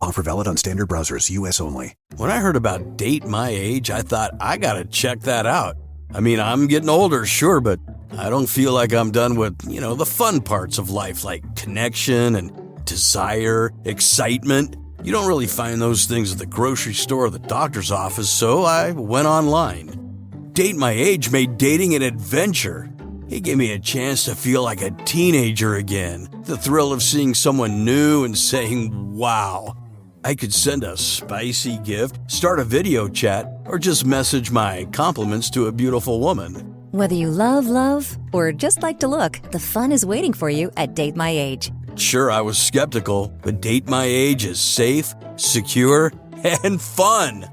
Offer valid on standard browsers, U.S. only. When I heard about Date My Age, I thought, I gotta check that out. I mean, I'm getting older, sure, but I don't feel like I'm done with, the fun parts of life, like connection and desire, excitement. You don't really find those things at the grocery store or the doctor's office, so I went online. Date My Age made dating an adventure. It gave me a chance to feel like a teenager again. The thrill of seeing someone new and saying, wow. I could send a spicy gift, start a video chat, or just message my compliments to a beautiful woman. Whether you love, or just like to look, the fun is waiting for you at Date My Age. Sure, I was skeptical, but Date My Age is safe, secure, and fun.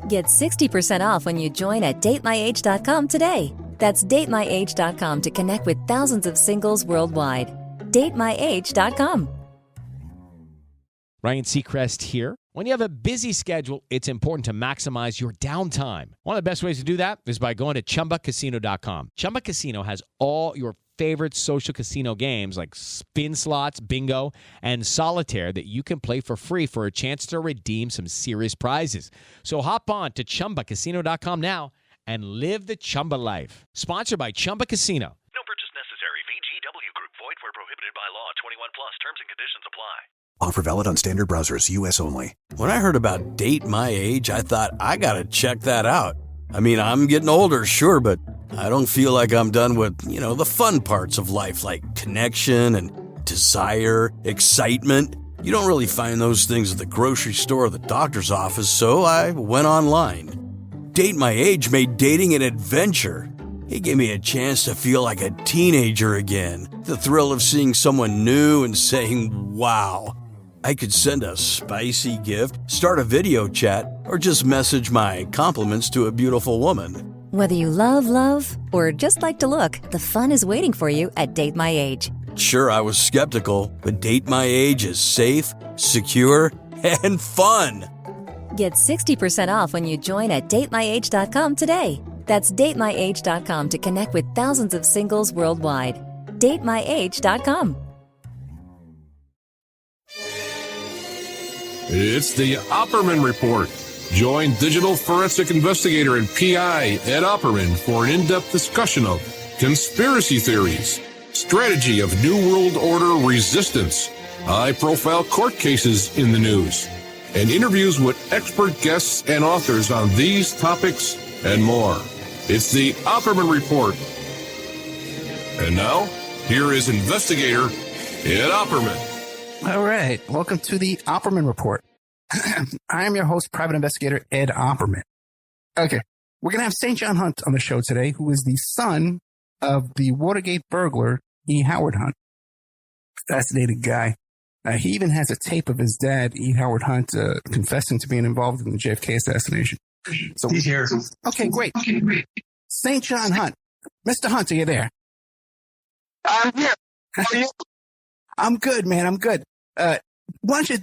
Get 60% off when you join at datemyage.com today. That's datemyage.com to connect with thousands of singles worldwide. datemyage.com. Ryan Seacrest here. When you have a busy schedule, it's important to maximize your downtime. One of the best ways to do that is by going to ChumbaCasino.com. Chumba Casino has all your favorite social casino games like spin slots, bingo, and solitaire that you can play for free for a chance to redeem some serious prizes. So hop on to ChumbaCasino.com now and live the Chumba life. Sponsored by Chumba Casino. No purchase necessary. VGW Group. Void where prohibited by law. 21 plus. Terms and conditions apply. Offer valid on standard browsers, U.S. only. When I heard about Date My Age, I thought, I gotta check that out. I mean, I'm getting older, sure, but I don't feel like I'm done with, the fun parts of life, like connection and desire, excitement. You don't really find those things at the grocery store or the doctor's office, so I went online. Date My Age made dating an adventure. It gave me a chance to feel like a teenager again. The thrill of seeing someone new and saying, wow. I could send a spicy gift, start a video chat, or just message my compliments to a beautiful woman. Whether you love, or just like to look, the fun is waiting for you at Date My Age. Sure, I was skeptical, but Date My Age is safe, secure, and fun. Get 60% off when you join at datemyage.com today. That's datemyage.com to connect with thousands of singles worldwide. datemyage.com. It's the Opperman Report. Join digital forensic investigator and PI Ed Opperman for an in-depth discussion of conspiracy theories, strategy of New World Order resistance, high-profile court cases in the news, and interviews with expert guests and authors on these topics and more. It's the Opperman Report. And now, here is investigator Ed Opperman. All right. Welcome to the Opperman Report. I am your host, private investigator Ed Opperman. Okay. We're going to have St. John Hunt on the show today, who is the son of the Watergate burglar, E. Howard Hunt. Fascinating guy. He even has a tape of his dad, E. Howard Hunt, confessing to being involved in the JFK assassination. So, he's here. Okay, great. St. John Hunt. Mr. Hunt, are you there? I'm here. How are you? I'm good, man. I'm good. Why don't you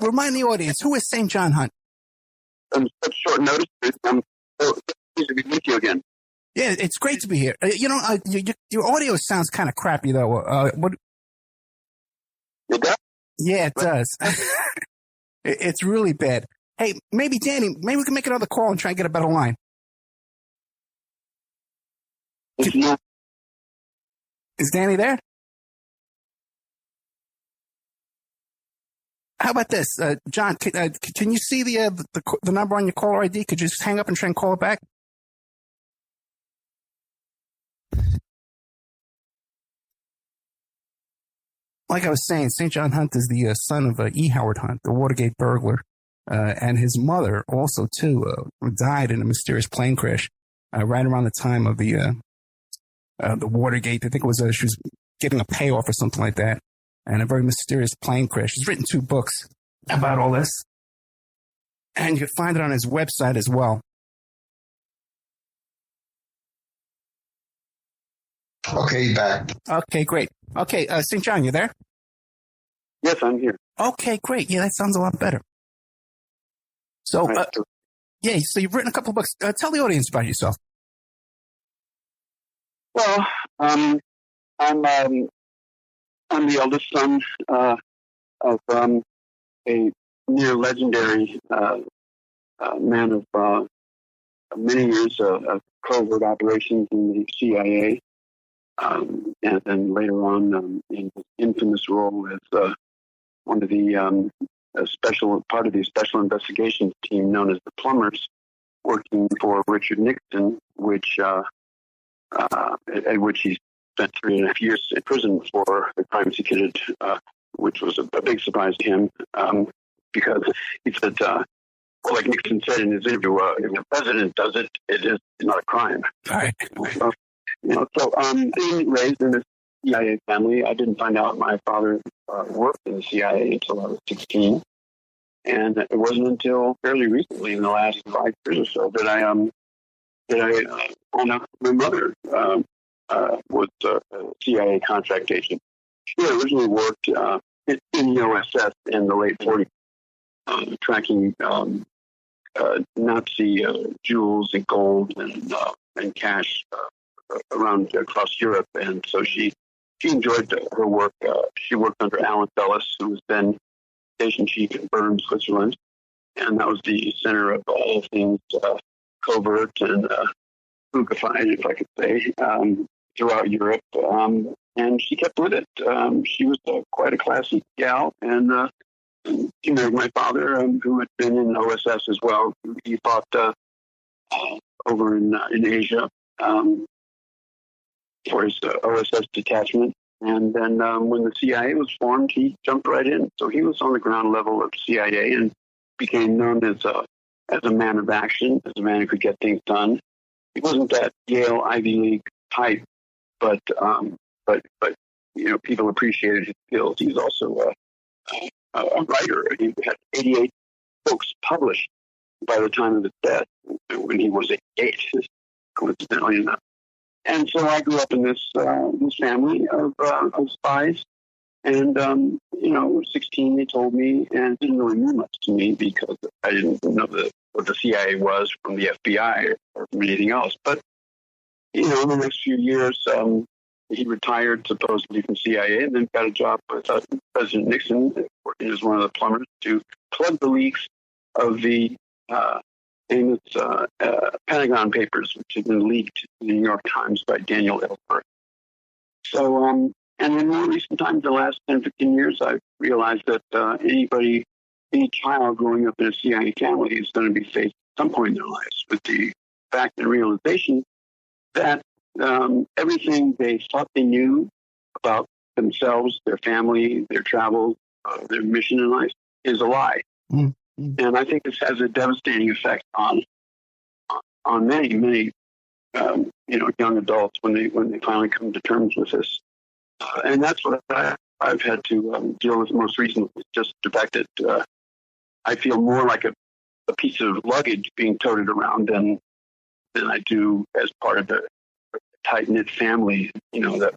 remind the audience, who is St. John Hunt? Such short notice. So pleased to be with you again. Yeah, it's great to be here. Your audio sounds kind of crappy, though. What? It does? Yeah, it does. It's really bad. Hey, maybe Danny, maybe we can make another call and try and get a better line. Is Danny there? How about this, John? Can you see the number on your caller ID? Could you just hang up and try and call it back? Like I was saying, St. John Hunt is the son of E. Howard Hunt, the Watergate burglar, and his mother also too died in a mysterious plane crash right around the time of the Watergate. I think it was she was getting a payoff or something like that. And a very mysterious plane crash. He's written 2 books about all this. And you can find it on his website as well. Okay, back. Okay, great. Okay, St. John, you there? Yes, I'm here. Okay, great. Yeah, that sounds a lot better. So, yeah, so you've written a couple of books. Tell the audience about yourself. Well, I'm the eldest son of a near legendary man of many years of covert operations in the CIA, and then later on in his infamous role as one of the part of the special investigations team known as the Plumbers, working for Richard Nixon, at which he spent 3.5 years in prison for the crimes he committed, which was a big surprise to him, because he said, like Nixon said in his interview, if the president does it, it is not a crime. Right. Being raised in a CIA family, I didn't find out my father worked in the CIA until I was 16. And it wasn't until fairly recently, in the last 5 years or so, that I found out my mother was a CIA contract agent. She originally worked in the OSS in the late 40s, tracking Nazi jewels and gold and cash across Europe. And so she enjoyed her work. She worked under Alan Dulles, who was then station chief in Bern, Switzerland, and that was the center of all things covert and spookified, if I could say, throughout Europe. And she kept with it. She was quite a classy gal, and she married my father, who had been in OSS as well. He fought over in Asia for his OSS detachment. And then when the CIA was formed, he jumped right in. So he was on the ground level of CIA and became known as a man of action, as a man who could get things done. He wasn't that Yale Ivy League type, but people appreciated his skills. He was also a writer. He had 88 books published by the time of his death, when he was 88, coincidentally enough. And so I grew up in this family of spies. And, 16, they told me, and it didn't really mean much to me because I didn't know what the CIA was from the FBI or from anything else. But, in the next few years, he retired supposedly from CIA and then got a job with President Nixon, working as one of the plumbers, to plug the leaks of the famous Pentagon Papers, which had been leaked in the New York Times by Daniel Ellsberg. So, and in more recent times, the last 10, 15 years, I've realized that any child growing up in a CIA family is going to be faced at some point in their lives with the fact and realization that everything they thought they knew about themselves, their family, their travels, their mission in life is a lie. Mm-hmm. And I think this has a devastating effect on many young adults when they finally come to terms with this. And that's what I've had to deal with most recently. Just the fact that I feel more like a piece of luggage being toted around than I do as part of the tight-knit family, that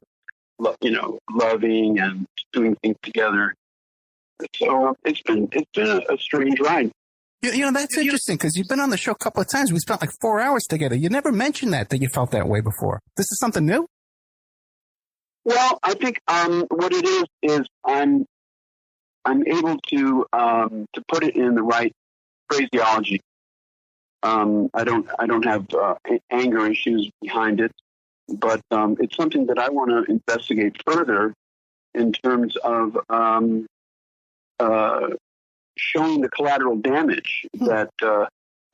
loving and doing things together. So it's been a strange ride. That's interesting because you've been on the show a couple of times. We spent like 4 hours together. You never mentioned that you felt that way before. This is something new? Well, I think what it is I'm able to put it in the right phraseology. I don't have anger issues behind it, but it's something that I want to investigate further in terms of showing the collateral damage that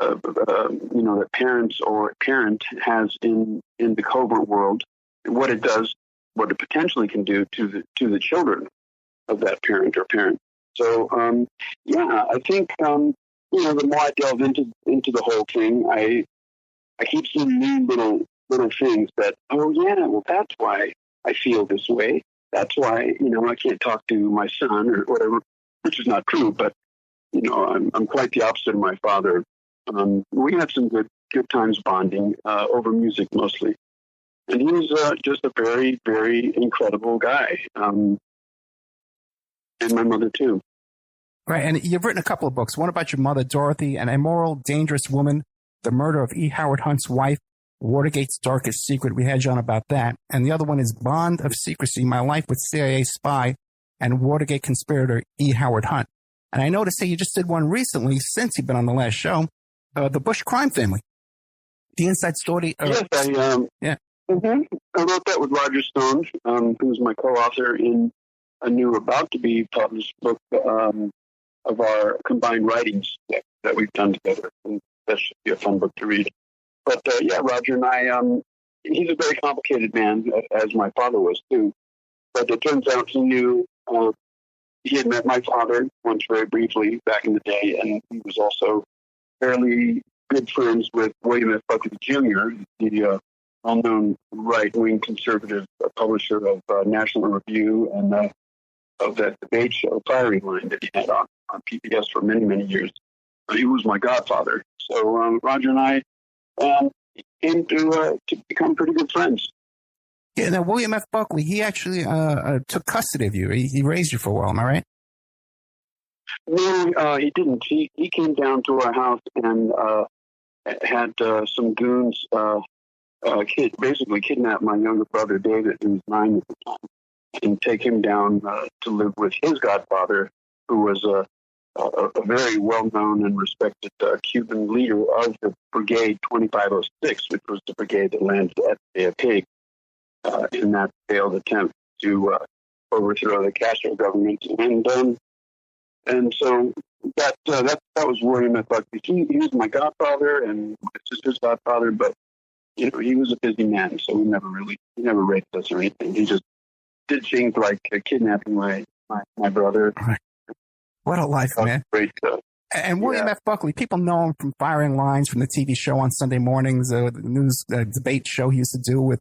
that parents or a parent has in the covert world, and what it does, what it potentially can do to the children of that parent or parent. So I think the more I delve into the whole thing, I keep seeing new little things that, that's why I feel this way. That's why I can't talk to my son or whatever, which is not true, but I'm quite the opposite of my father. We had some good times bonding over music mostly, and he was just a very, very incredible guy, and my mother too. Right, and you've written a couple of books. One about your mother, Dorothy, An Immoral, Dangerous Woman, The Murder of E. Howard Hunt's Wife, Watergate's Darkest Secret. We had you on about that. And the other one is Bond of Secrecy, My Life with CIA Spy and Watergate Conspirator E. Howard Hunt. And I noticed that you just did one recently since you've been on the last show, the Bush crime family. The inside story. Yes, yeah. Mm-hmm. I wrote that with Roger Stone, who's my co-author in a new about-to-be-published book of our combined writings that we've done together. And that should be a fun book to read. But, yeah, Roger and I, he's a very complicated man, as my father was, too. But it turns out he had met my father once very briefly back in the day, and he was also fairly good friends with William F. Buckley Jr., the well-known right-wing conservative publisher of National Review and of that debate show, Firing Line, that he had on PBS for many, many years. He was my godfather. So Roger and I came to become pretty good friends. Yeah, now William F. Buckley, he actually took custody of you. He raised you for a while, am I right? No, he didn't. He came down to our house and had some goons basically kidnap my younger brother, David, who was 9 at the time, and take him down to live with his godfather, who was a very well-known and respected Cuban leader of the Brigade 2506, which was the brigade that landed at Bay of Pigs in that failed attempt to overthrow the Castro government. And so that was William F. Buckley. He was my godfather and my sister's godfather, but he was a busy man, so he never raped us or anything. He just did things like kidnapping my brother. Right. What a life, man. Great. And William F. Buckley, people know him from Firing Lines, from the TV show on Sunday mornings, the news debate show he used to do with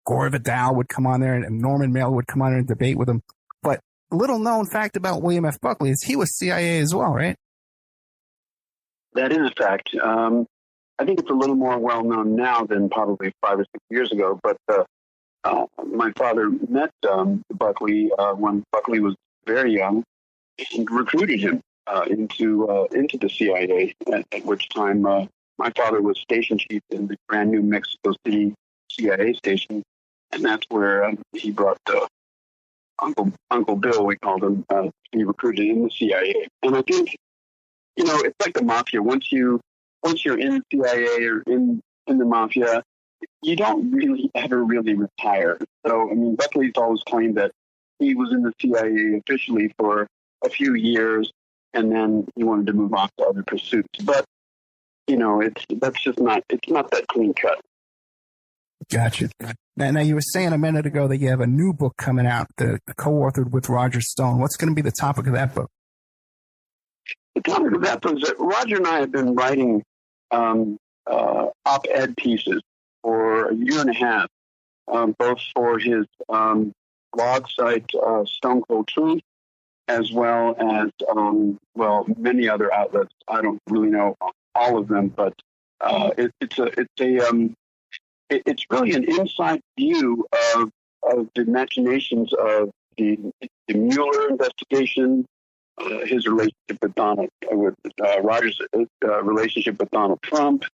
Gore Vidal would come on there, and Norman Mailer would come on there and debate with him. But little known fact about William F. Buckley is he was CIA as well, right? That is a fact. I think it's a little more well known now than probably 5 or 6 years ago. But my father met Buckley when Buckley was very young and recruited him into the CIA. At which time my father was station chief in the brand new Mexico City CIA station, and that's where he brought Uncle Bill, we called him, to be recruited in the CIA. And I think, it's like the mafia. Once you're in the CIA or in the mafia, you don't really ever really retire. So, I mean, Buckley's always claimed that he was in the CIA officially for a few years, and then he wanted to move on to other pursuits. But, it's not that clean cut. Gotcha. Now, you were saying a minute ago that you have a new book coming out, co-authored with Roger Stone. What's going to be the topic of that book? The topic of that book is that Roger and I have been writing op-ed pieces for a year and a half, both for his blog site, Stone Cold Truth, as well as, many other outlets. I don't really know all of them, but it's really an inside view of the machinations of the Mueller investigation, his relationship with Roger's relationship with Donald Trump,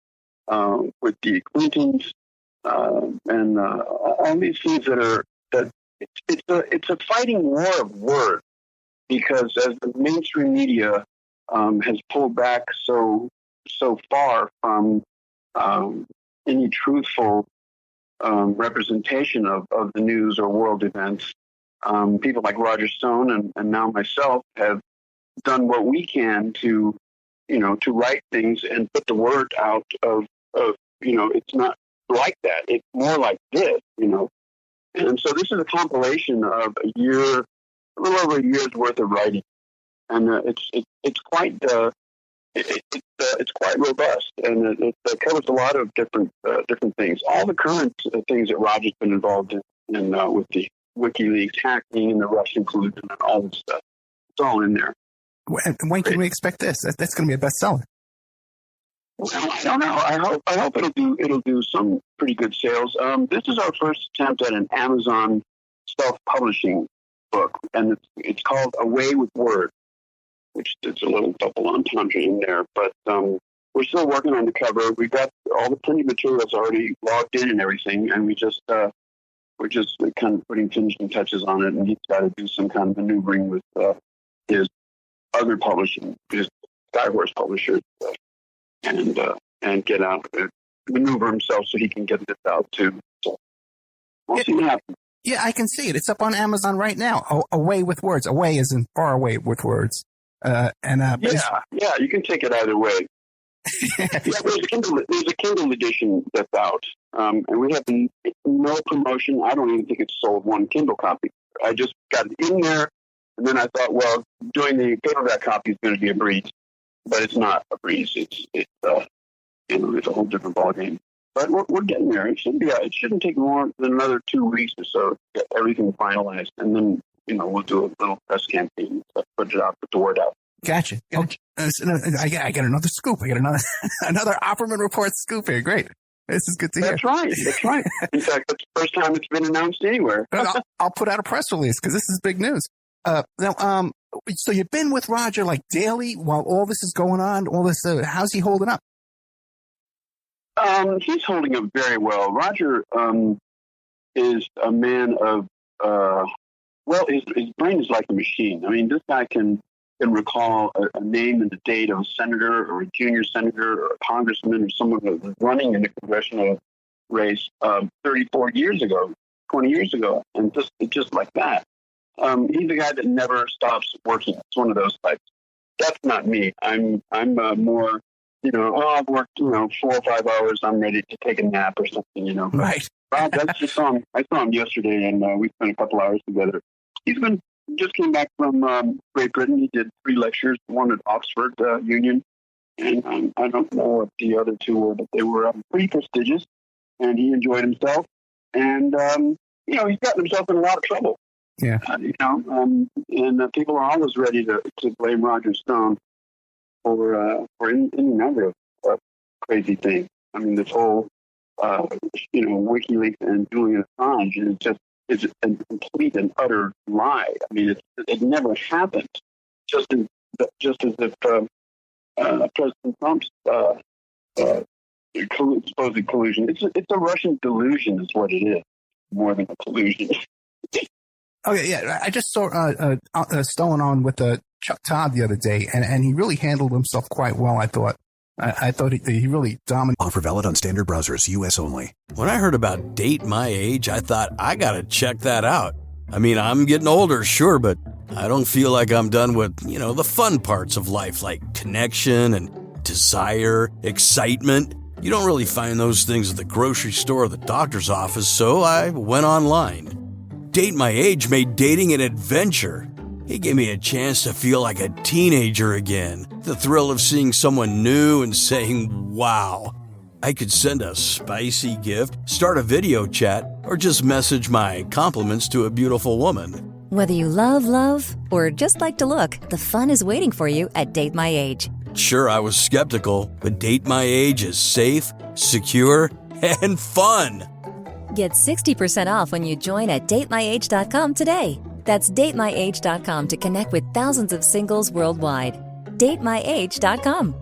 with the Clintons, and all these things it's a fighting war of words, because as the mainstream media has pulled back so far from any truthful representation of the news or world events, people like Roger Stone and now myself have done what we can to write things and put the word out of it's not like that. It's more like this, And so this is a compilation of a little over a year's worth of writing, and it's quite it's quite robust, and it covers a lot of different things. All the current things that Roger's been involved in with the WikiLeaks hacking and the Russian collusion and all this stuff. It's all in there. When can we expect this? That's going to be a bestseller. Well, I don't know. I hope it'll do some pretty good sales. This is our first attempt at an Amazon self-publishing book, and it's called Away with Words, which is a little double entendre in there. But we're still working on the cover. We've got all the printed materials already logged in and everything, and we're just kind of putting finishing touches on it. And he's got to do some kind of maneuvering with his other publishing, just Skyhorse publishers, and get out, maneuver himself so he can get this out too. So we'll see what happens. Yeah, I can see it. It's up on Amazon right now. Away with Words. Away is in far away with words. Yeah, you can take it either way. Yeah, there's a Kindle edition that's out, and we have no promotion. I don't even think it's sold one Kindle copy. I just got it in there, and then I thought, well, doing the paperback copy is going to be a breeze, but it's not a breeze. It's a whole different ballgame. But we're getting there. It shouldn't take more than another 2 weeks or so to get everything finalized, and then we'll do a little press campaign, put it out, put the word out. Gotcha. I got another scoop. I got another Opperman Report scoop here. Great. This is good to hear. That's right. In fact, that's the first time it's been announced anywhere. I'll put out a press release because this is big news. Now, so you've been with Roger like daily while all this is going on. All this, how's he holding up? He's holding up very well. Roger is a man of his brain is like a machine. I mean, this guy can recall a name and the date of a senator or a junior senator or a congressman or someone that was running in the congressional race 34 years ago, 20 years ago, and just like that. He's a guy that never stops working. It's one of those types. That's not me. I'm more, I've worked, 4 or 5 hours. I'm ready to take a nap or something, Right. Rob, that's just I saw him yesterday, and we spent a couple hours together. Just came back from Great Britain. He did 3 lectures, one at Oxford Union, and I don't know what the other 2 were, but they were pretty prestigious, and he enjoyed himself. And, he's gotten himself in a lot of trouble. Yeah. And people are always ready to blame Roger Stone for any number of crazy things. I mean, this whole, WikiLeaks and Julian Assange is a complete and utter lie. I mean, it never happened. Just as if President Trump's supposed collusion. It's a Russian delusion, is what it is, more than a collusion. Okay, yeah, I just saw Stone on with Chuck Todd the other day, and he really handled himself quite well, I thought. I thought he really dominated. Offer valid on standard browsers, U.S. only. When I heard about Date My Age, I thought, I gotta check that out. I mean, I'm getting older, sure, but I don't feel like I'm done with, the fun parts of life, like connection and desire, excitement. You don't really find those things at the grocery store or the doctor's office, so I went online. Date My Age made dating an adventure. It gave me a chance to feel like a teenager again. The thrill of seeing someone new and saying, wow. I could send a spicy gift, start a video chat, or just message my compliments to a beautiful woman. Whether you love, or just like to look, the fun is waiting for you at Date My Age. Sure, I was skeptical, but Date My Age is safe, secure, and fun. Get 60% off when you join at datemyage.com today. That's datemyage.com to connect with thousands of singles worldwide. datemyage.com.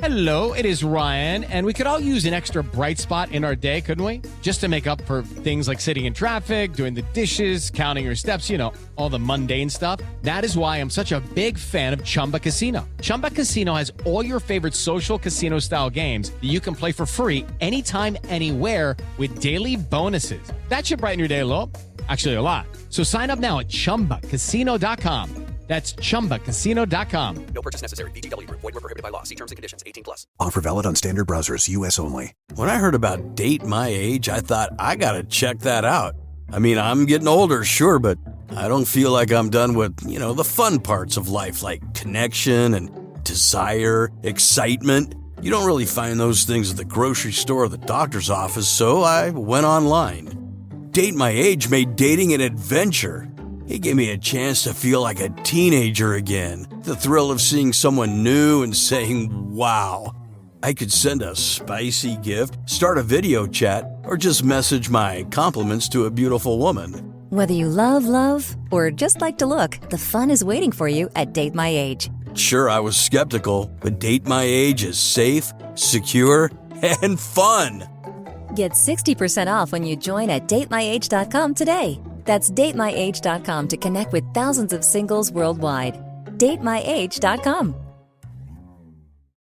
Hello, it is Ryan, and we could all use an extra bright spot in our day, couldn't we? Just to make up for things like sitting in traffic, doing the dishes, counting your steps, all the mundane stuff. That is why I'm such a big fan of Chumba Casino. Chumba Casino has all your favorite social casino-style games that you can play for free anytime, anywhere with daily bonuses. That should brighten your day a little. Actually, a lot. So sign up now at ChumbaCasino.com. That's ChumbaCasino.com. No purchase necessary. VGW Group. Void where prohibited by law. See terms and conditions. 18+. Offer valid on standard browsers, U.S. only. When I heard about Date My Age, I thought, I gotta check that out. I mean, I'm getting older, sure, but I don't feel like I'm done with, the fun parts of life, like connection and desire, excitement. You don't really find those things at the grocery store or the doctor's office, so I went online. Date My Age made dating an adventure. It gave me a chance to feel like a teenager again. The thrill of seeing someone new and saying, wow. I could send a spicy gift, start a video chat, or just message my compliments to a beautiful woman. Whether you love, or just like to look, the fun is waiting for you at Date My Age. Sure, I was skeptical, but Date My Age is safe, secure, and fun. Get 60% off when you join at datemyage.com today. That's datemyage.com to connect with thousands of singles worldwide. datemyage.com.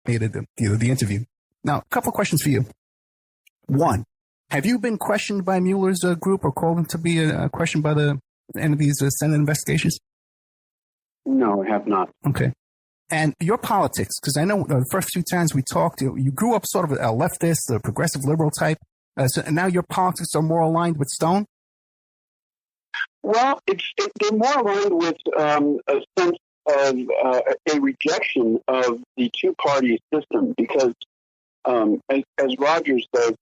The interview. Now, a couple questions for you. One, have you been questioned by Mueller's group or called him to be questioned by any of these Senate investigations? No, I have not. Okay. And your politics, because I know the first few times we talked, you grew up sort of a leftist, a progressive liberal type, and now your politics are more aligned with Stone? Well, they're more aligned with a sense of a rejection of the two-party system because, as Rogers says,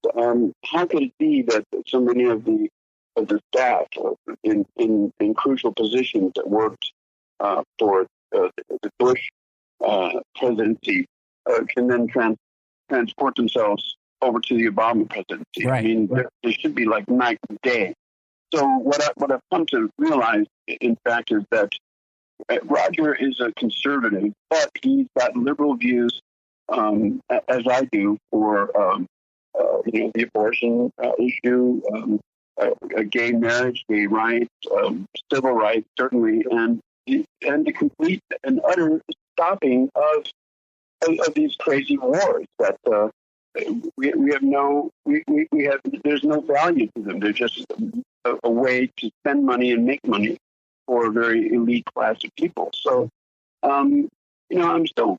how could it be that so many of the staff in crucial positions that worked for the Bush presidency can then transport themselves over to the Obama presidency? Right. I mean, there should be like night and day. So what I've come to realize, in fact, is that Roger is a conservative, but he's got liberal views, as I do, for the abortion issue, gay marriage, gay rights, civil rights, certainly, and the complete and utter stopping of these crazy wars that we have there's no value to them. They're just a way to spend money and make money for a very elite class of people. So, I'm still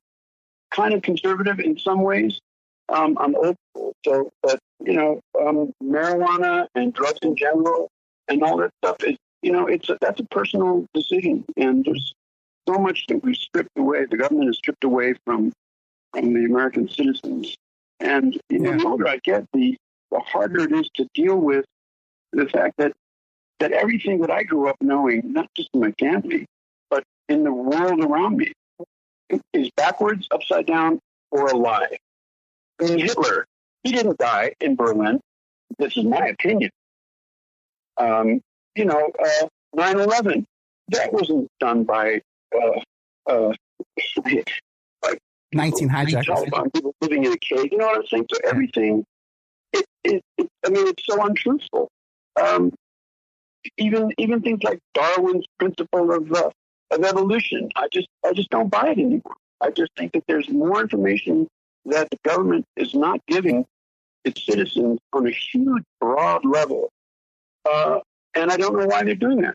kind of conservative in some ways. I'm old school. So, but, marijuana and drugs in general and all that stuff is, that's a personal decision. And there's so much that we've stripped away. The government has stripped away from the American citizens. And the older I get, the harder it is to deal with the fact that everything that I grew up knowing, not just in my family, but in the world around me, is backwards, upside down, or a lie. I mean, Hitler, he didn't die in Berlin. This is my opinion. 9/11, that wasn't done by 19 hijackers. People living in a cave. You know what I'm saying? So everything, it's so untruthful. Even things like Darwin's principle of evolution, I just don't buy it anymore. I just think that there's more information that the government is not giving its citizens on a huge, broad level, and I don't know why they're doing that.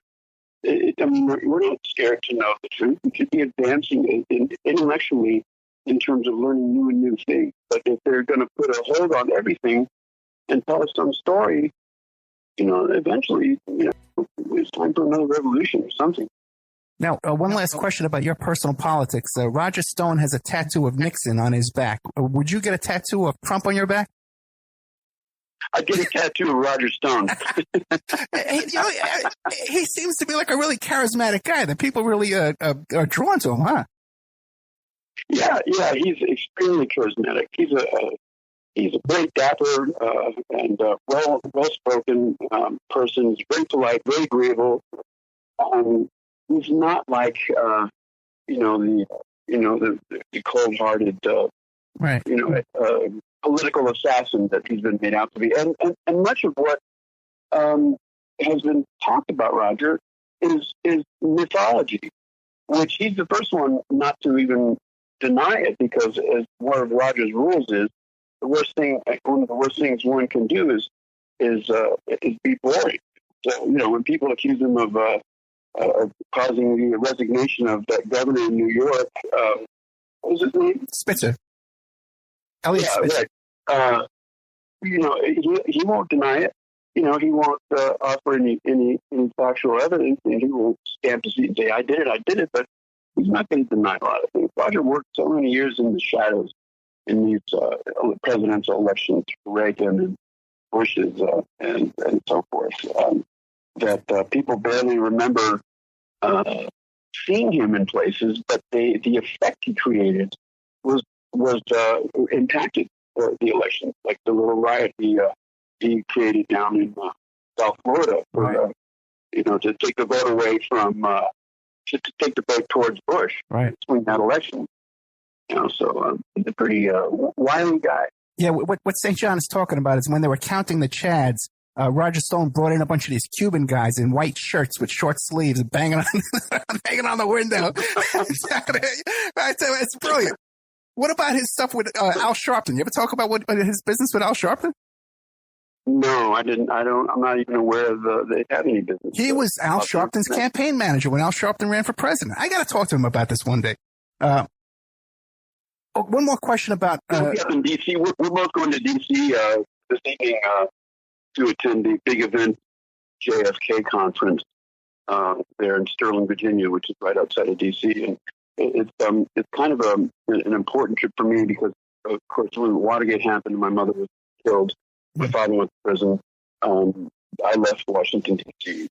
We're not scared to know the truth. We should be advancing intellectually in terms of learning new things. But if they're going to put a hold on everything and tell us some story, eventually, it's time for another revolution or something. Now, one last question about your personal politics. Roger Stone has a tattoo of Nixon on his back. Would you get a tattoo of Trump on your back? I'd get a tattoo of Roger Stone. He seems to be like a really charismatic guy that people really are drawn to him, huh? Yeah, he's extremely charismatic. He's a very dapper and well-spoken person. He's very polite, very agreeable. He's not like the cold-hearted right. Political assassin that he's been made out to be. And much of what has been talked about Roger is mythology, which he's the first one not to even deny it, because as one of Roger's rules is, one of the worst things one can do is be boring. So, when people accuse him of causing the resignation of that governor in New York, what was his name? Spitzer. Elliot Spitzer. Right. He won't deny it. He won't offer any factual evidence, and he won't stamp his feet and say, I did it, but he's not going to deny a lot of things. Roger worked so many years in the shadows in these presidential elections, Reagan and Bush's and so forth, that people barely remember seeing him in places, but the effect he created was impacted the election, like the little riot he created down in South Florida, for, to take the vote away from to take the vote towards Bush, right, between that election. So he's a pretty wily guy. Yeah, what St. John is talking about is when they were counting the Chads, Roger Stone brought in a bunch of these Cuban guys in white shirts with short sleeves, banging on, banging on the window. I tell you, it's brilliant. What about his stuff with Al Sharpton? You ever talk about what his business with Al Sharpton? No, I didn't. I'm not even aware of they had any business. He was Al Sharpton's campaign manager when Al Sharpton ran for president. I got to talk to him about this one day. One more question about. We'll be up in D.C. We're both going to D.C. This evening to attend the big event JFK conference there in Sterling, Virginia, which is right outside of D.C. And it's kind of an important trip for me because, of course, when Watergate happened, my mother was killed. My father went to prison. I left Washington, D.C.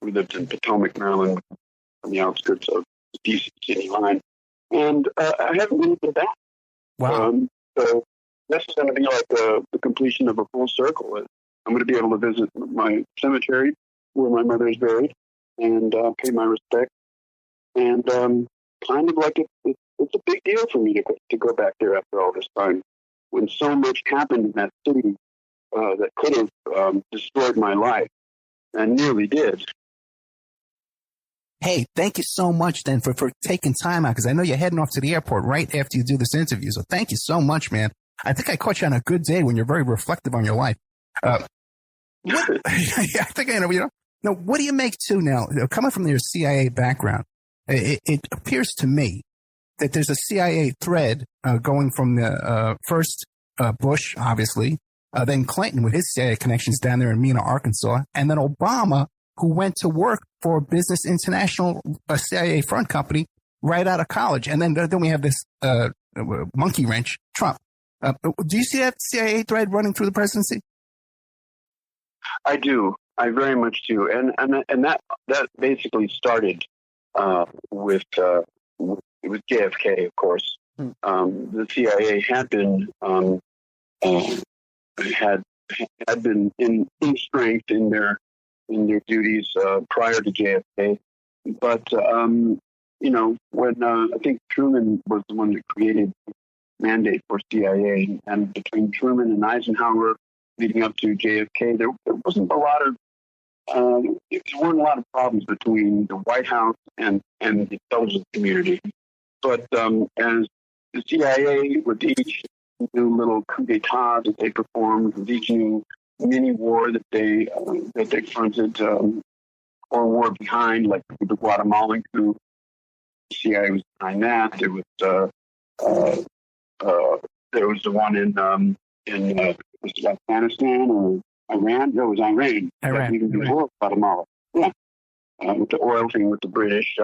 We lived in Potomac, Maryland, on the outskirts of the D.C. city line. And I haven't really been back. Wow. So this is going to be like the completion of a full circle. I'm going to be able to visit my cemetery where my mother is buried and pay my respect. And kind of like it's a big deal for me to go back there after all this time when so much happened in that city that could have destroyed my life and nearly did. Hey, thank you so much then for taking time out, because I know you're heading off to the airport right after you do this interview. So thank you so much, man. I think I caught you on a good day when you're very reflective on your life. I think I know, Now, what do you make too now? Coming from your CIA background, it appears to me that there's a CIA thread going from the first Bush, obviously, then Clinton with his CIA connections down there in Mena, Arkansas, and then Obama, who went to work for Business International, a CIA front company, right out of college. And then we have this monkey wrench, Trump. Do you see that CIA thread running through the presidency? I do. I very much do. And that basically started with JFK, of course. The CIA had been had been in strength in their duties prior to JFK, but when I think Truman was the one that created the mandate for CIA, and between Truman and Eisenhower leading up to JFK, there wasn't a lot of there weren't a lot of problems between the White House and the intelligence community. But as the CIA, with each new little coup d'etat that they performed, with each new mini war that they fronted, or war behind, like the Guatemalan coup, the CIA was behind that. There was the one in was it Afghanistan or Iran? No, it was Iran. Iran. Even before Guatemala. Yeah. With the oil thing with the British.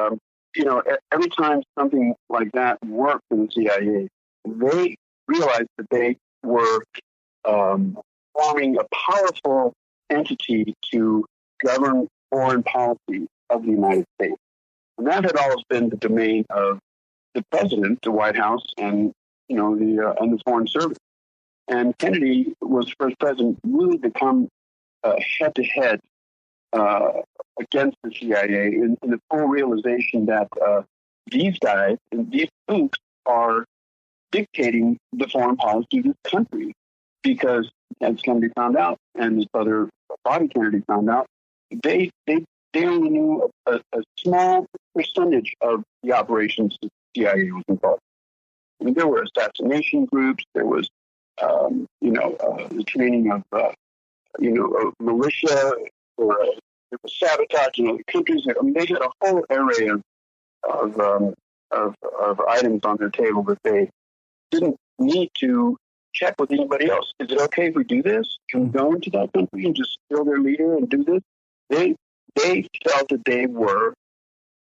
Every time something like that worked in the CIA, they realized that they were forming a powerful entity to govern foreign policy of the United States. And that had always been the domain of the president, the White House, and the Foreign Service. And Kennedy was the first president really to come head-to-head against the CIA in the full realization that these guys, these folks, are dictating the foreign policy of this country. Because, as Kennedy found out, and his brother Bobby Kennedy found out, they only knew a small percentage of the operations the CIA was involved in. I mean, there were assassination groups. There was, the training of, militia. There was sabotage in other countries. I mean, they had a whole array of items on their table that they didn't need to check with anybody else. Is it okay if we do this? Can we go into that country and just kill their leader and do this? They felt that they were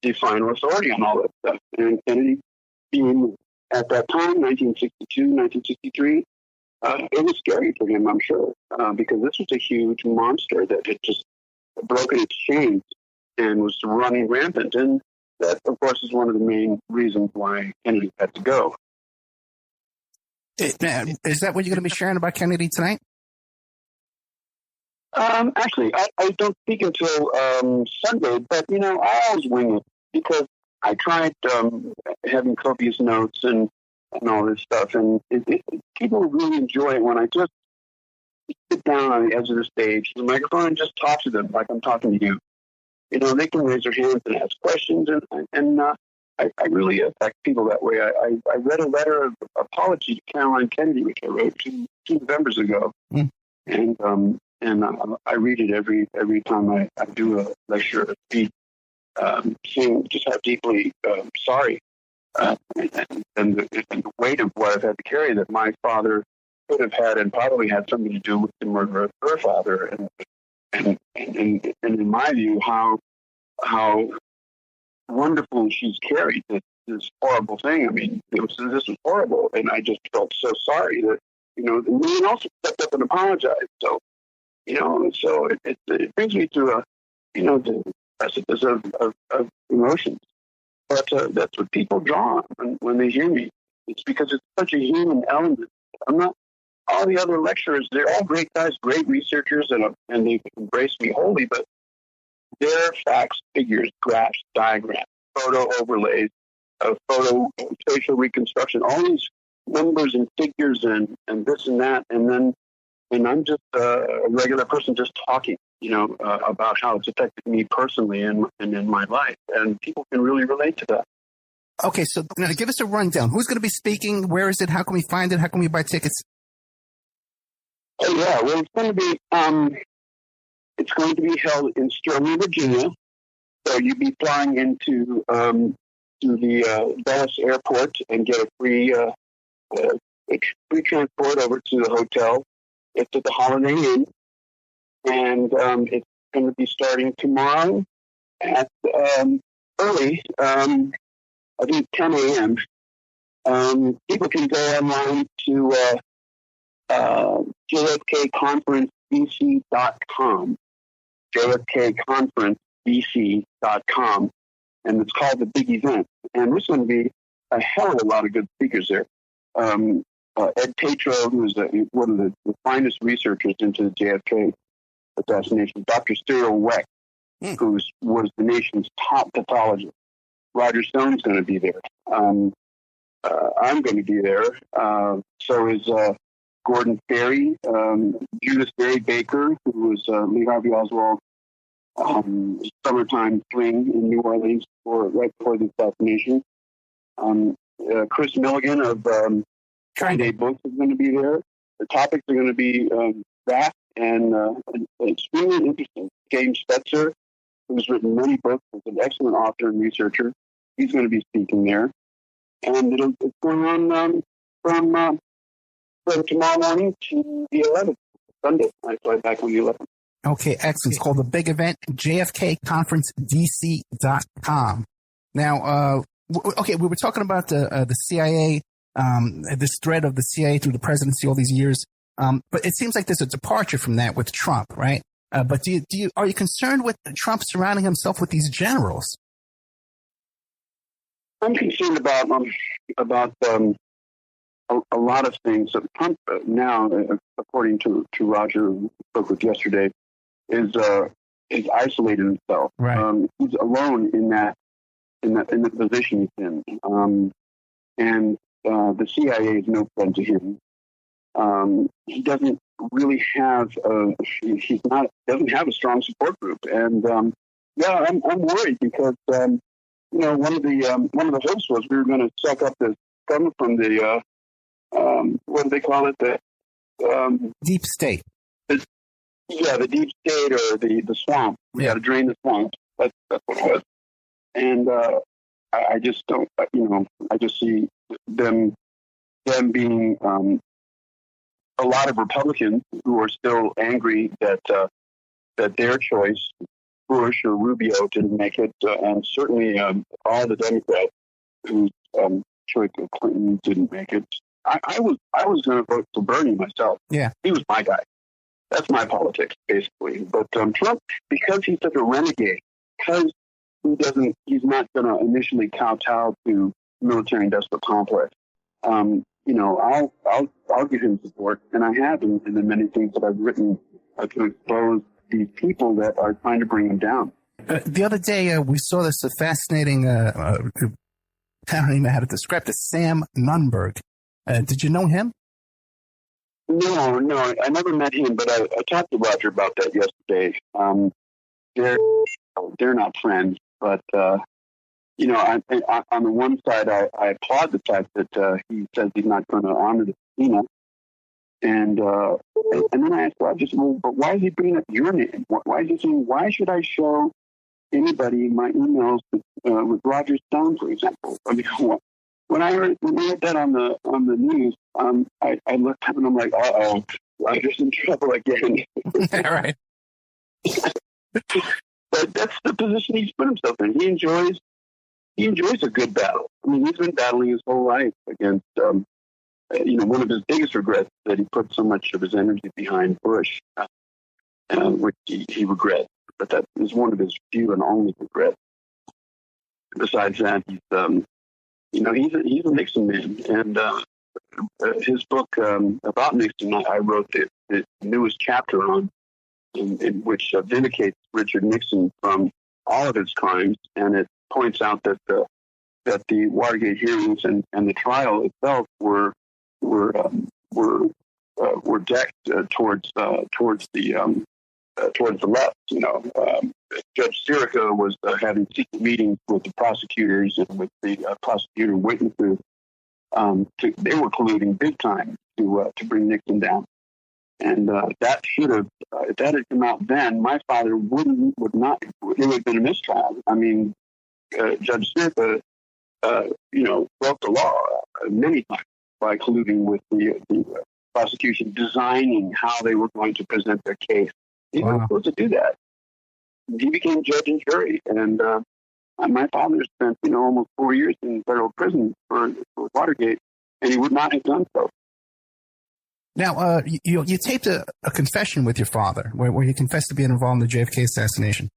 the final authority on all that stuff. And Kennedy, being at that time, 1962, 1963, it was scary for him, I'm sure, because this was a huge monster that had just broken its chains and was running rampant. And that, of course, is one of the main reasons why Kennedy had to go. Is that what you're going to be sharing about Kennedy tonight? Actually, I don't speak until Sunday, but, I always wing it because I tried having copious notes and all this stuff, and people really enjoy it when I just sit down on the edge of the stage, the microphone, and just talk to them like I'm talking to you. They can raise their hands and ask questions, and I really affect people that way. I read a letter of apology to Caroline Kennedy, which I wrote two Novembers ago, and I read it every time I do a lecture or a speech, seeing just how deeply sorry and the weight of what I've had to carry that my father could have had and probably had something to do with the murder of her father, and in my view, how wonderful she's carried this horrible thing. I mean, this was horrible, and I just felt so sorry that the man also stepped up and apologized. So so it brings me to the precipice of emotions. But that's what people draw on when they hear me. It's because it's such a human element. I'm not. All the other lecturers, they're all great guys, great researchers, and they embrace me wholly, but their facts, figures, graphs, diagrams, photo overlays, photo facial reconstruction, all these numbers and figures and this and that, and I'm just a regular person just talking, about how it's affected me personally and in my life, and people can really relate to that. Okay, so now give us a rundown. Who's going to be speaking? Where is it? How can we find it? How can we buy tickets? Oh yeah, well it's going to be held in Sterling, Virginia. So you'll be flying into to the Dallas airport and get a free transport over to the hotel. It's at the Holiday Inn, and it's going to be starting tomorrow at early, I think 10 a.m. People can go online to jfkconferencebc.com, jfkconferencebc.com, and it's called the Big Event. And there's going to be a hell of a lot of good speakers there. Ed Tatro, who's one of the finest researchers into the JFK assassination, Dr. Cyril Weck, who was the nation's top pathologist. Roger Stone's going to be there. I'm going to be there. So is Gordon Ferry, Judith Berry Baker, who was Lee Harvey Oswald's summertime fling in New Orleans right before the assassination. Chris Milligan of Friday Books is going to be there. The topics are going to be vast and extremely interesting. James Spetzer, who's written many books, is an excellent author and researcher. He's going to be speaking there. And it's going on from tomorrow morning to the 11th, Sunday. I fly back on the 11th. Okay, excellent. It's called The Big Event, jfkconferencedc.com. Now, we were talking about the CIA, this threat of the CIA through the presidency all these years. But it seems like there's a departure from that with Trump, right? But are you concerned with Trump surrounding himself with these generals? I'm concerned about a lot of things. So Trump now, according to Roger, who spoke with yesterday, is isolated himself. Right. He's alone in the position he's in, and the CIA is no friend to him. He doesn't really have doesn't have a strong support group, and I'm worried because one of the hopes was we were going to suck up the scum from the what do they call it, the deep state. The deep state or the swamp. We got to drain the swamp. That's what it was. And I just don't, I just see them being a lot of Republicans who are still angry that their choice, Bush or Rubio, didn't make it, and certainly all the Democrats whose choice of Clinton didn't make it. I was going to vote for Bernie myself. Yeah, he was my guy. That's my politics, basically. But Trump, because he's such a renegade, because he's not going to initially kowtow to military industrial complex. I'll give him support, and I have in the many things that I've written to expose the people that are trying to bring him down. The other day, we saw this fascinating, I don't even know how to describe it, Sam Nunberg. Did you know him? No, I never met him, but I talked to Roger about that yesterday. They're not friends, but you know, on the one side, I applaud the fact that he says he's not going to honor the subpoena, and then I asked Roger, well, but why is he bringing up your name? Why is he saying, why should I show anybody my emails with Roger's son, for example? I mean, when I heard that on the news, I looked up and I'm like, uh-oh, Roger's in trouble again. All right. But that's the position he's put himself in. He enjoys a good battle. I mean, he's been battling his whole life against, one of his biggest regrets is that he put so much of his energy behind Bush, which he regrets. But that is one of his few and only regrets. Besides that, he's a Nixon man, and his book about Nixon, I wrote the newest chapter on, in which vindicates Richard Nixon from all of his crimes, and it points out that the Watergate hearings and the trial itself were decked towards the left. You know, Judge Sirica was having secret meetings with the prosecutors and with the prosecutor witnesses. They were colluding big time to bring Nixon down, and that should have if that had come out then, my father would not. It would have been a mistrial. I mean, Judge Sirica, broke the law many times by colluding with the prosecution, designing how they were going to present their case. He was supposed to do that. He became judge and jury, and my father spent, almost 4 years in federal prison for Watergate, and he would not have done so. Now, you taped a confession with your father, where you confessed to being involved in the JFK assassination.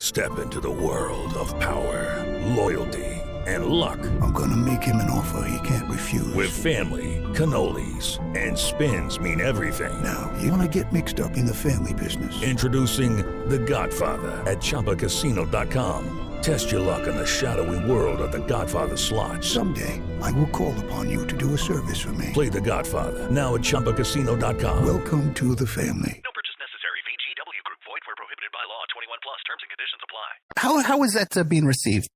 Step into the world of power, loyalty, and luck. I'm going to make him an offer he can't refuse. With family, cannolis, and spins mean everything. Now, you want to get mixed up in the family business. Introducing The Godfather at ChumbaCasino.com. Test your luck in the shadowy world of The Godfather slot. Someday, I will call upon you to do a service for me. Play The Godfather now at ChumbaCasino.com. Welcome to the family. No purchase necessary. VGW Group. Void where prohibited by law. 21 plus. Terms and conditions apply. How is that being received?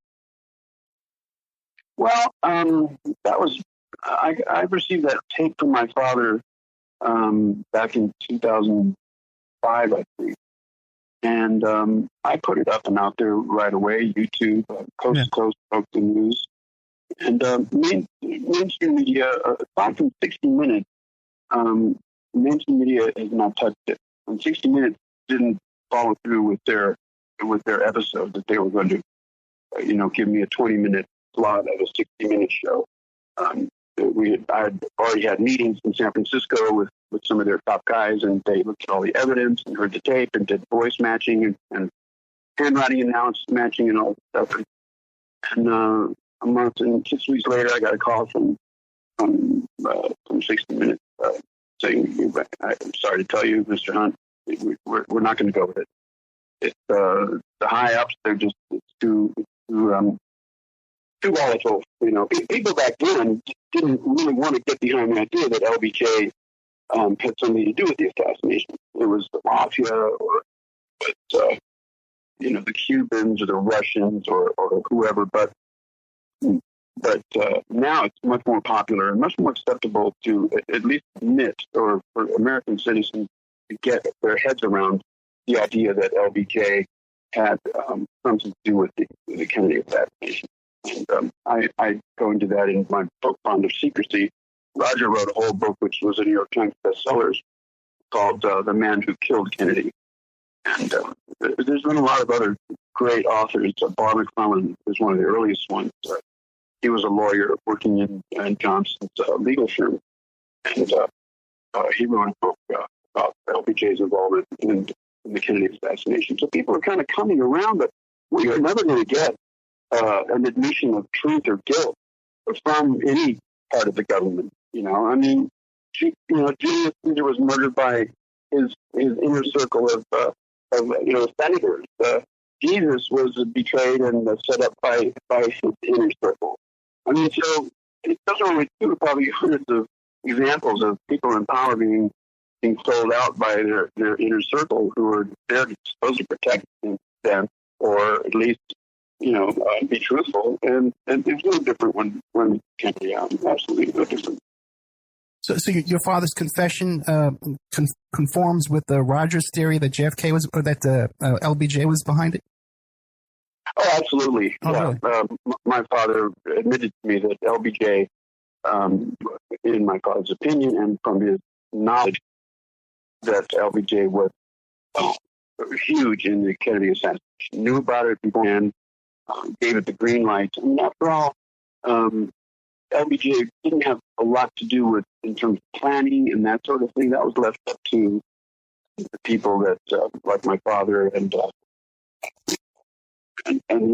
Well, that was I received that tape from my father back in 2005, I think, and I put it up and out there right away. YouTube, Coast to Coast, broke the news, and mainstream media, aside from 60 Minutes, mainstream media has not touched it. And 60 Minutes didn't follow through with their episode that they were going to, give me a 20-minute slot of a 60-minute show. I had already had meetings in San Francisco with some of their top guys, and they looked at all the evidence and heard the tape and did voice matching and handwriting analysis matching and all that stuff. And a month and 6 weeks later, I got a call from 60 Minutes saying, "I'm sorry to tell you, Mr. Hunt, we're not going to go with it. It's the high ups. They're just too volatile. People back then didn't really want to get behind the idea that LBJ had something to do with the assassination. It was the mafia, the Cubans or the Russians or whoever. But now it's much more popular and much more acceptable to at least admit, or for American citizens to get their heads around the idea that LBJ had something to do with the Kennedy assassination. And I go into that in my book, Bond of Secrecy. Roger wrote a whole book, which was a New York Times bestseller, called The Man Who Killed Kennedy. And there's been a lot of other great authors. Bar McClellan was one of the earliest ones. He was a lawyer working in Johnson's legal firm. And he wrote a book about LBJ's involvement in the Kennedy assassination. So people are kind of coming around, but we are never going to get an admission of truth or guilt from any part of the government. I mean, Julius Caesar was murdered by his inner circle of senators. Jesus was betrayed and set up by his inner circle. I mean, so it doesn't really do probably hundreds of examples of people in power being sold out by their inner circle who are there supposed to protect them, or at least, be truthful. And it's no different when Kennedy absolutely no different. So your father's confession conforms with the Rogers theory that JFK was, or that LBJ was behind it? Oh, absolutely. Oh, yeah. really? My father admitted to me that LBJ, in my father's opinion and from his knowledge, that LBJ was huge in the Kennedy assassination, knew about it beforehand, gave it the green light. I mean, after all, LBJ didn't have a lot to do with in terms of planning and that sort of thing. That was left up to the people that, like my father and the